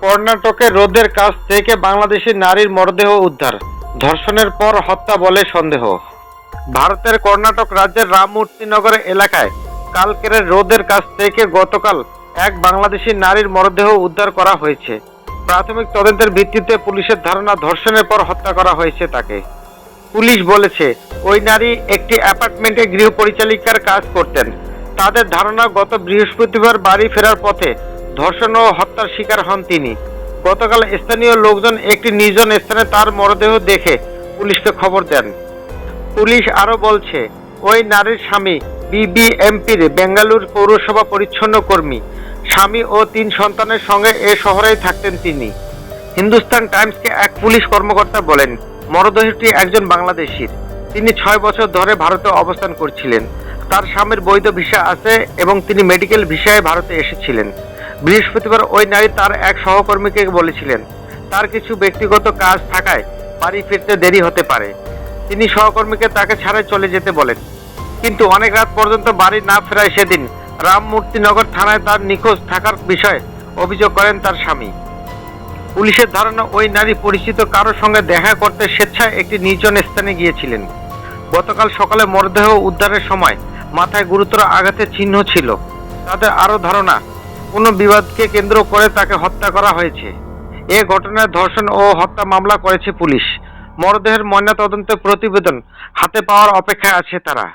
কর্ণাটকে রোদের কাছ থেকে বাংলাদেশি নারীর মরদেহ উদ্ধার, ধর্ষণের পর হত্যা বলে সন্দেহ। ভারতের কর্ণাটক রাজ্যের রামমূর্তিনগর এলাকায় কালকেরের রোদের কাছ থেকে গতকাল এক বাংলাদেশি নারীর মরদেহ উদ্ধার করা হয়েছে। প্রাথমিক তদন্তের ভিত্তিতে পুলিশের ধারণা ধর্ষণের পর হত্যা করা হয়েছে তাকে। পুলিশ বলেছে ওই নারী একটি অ্যাপার্টমেন্টে গৃহ পরিচালিকার কাজ করতেন। তাদের ধারণা গত বৃহস্পতিবার বাড়ি ফেরার পথে ধর্ষণ ও হত্যার শিকার হন তিনি। গতকাল স্থানীয় লোকজন একটি নির্জন স্থানে তার মরদেহ দেখে পুলিশকে খবর দেন। পুলিশ আরও বলছে ওই নারীর স্বামী বিবিএমপির বেঙ্গালুর পৌরসভা পরিচ্ছন্ন কর্মী। স্বামী ও 3 সন্তানের সঙ্গে এ শহরেই থাকতেন তিনি। হিন্দুস্তান টাইমসকে এক পুলিশ কর্মকর্তা বলেন, মরদেহটি একজন বাংলাদেশীর। তিনি 6 বছর ধরে ভারতে অবস্থান করছিলেন। তার স্বামীর বৈধ ভিসা আছে এবং তিনি মেডিকেল ভিসায় ভারতে এসেছিলেন। বৃহস্পতিবার ওই নারী তার এক সহকর্মীকে বলেছিলেন তার কিছু ব্যক্তিগত কাজ থাকায় বাড়ি ফিরতে দেরি হতে পারে। তিনি সহকর্মীকে তাকে ছাড়াই চলে যেতে বলেন, কিন্তু অনেক রাত পর্যন্ত বাড়ি না ফেরায় সেদিন রামমূর্তিনগর থানায় তার নিখোঁজ থাকার বিষয়ে অভিযোগ করেন তার স্বামী। পুলিশের ধারণা ওই নারী পরিচিত কারোর সঙ্গে দেখা করতে স্বেচ্ছায় একটি নির্জন স্থানে গিয়েছিলেন। গতকাল সকালে মরদেহ উদ্ধারের সময় মাথায় গুরুতর আঘাতের চিহ্ন ছিল। তাদের আরও ধারণা কোনো বিবাদকে কেন্দ্র করে তাকে হত্যা করা হয়েছে। এ ঘটনায় ধর্ষণ ও হত্যা মামলা করেছে পুলিশ। মরদেহের ময়নাতদন্তের প্রতিবেদন হাতে পাওয়ার অপেক্ষায় আছে তারা।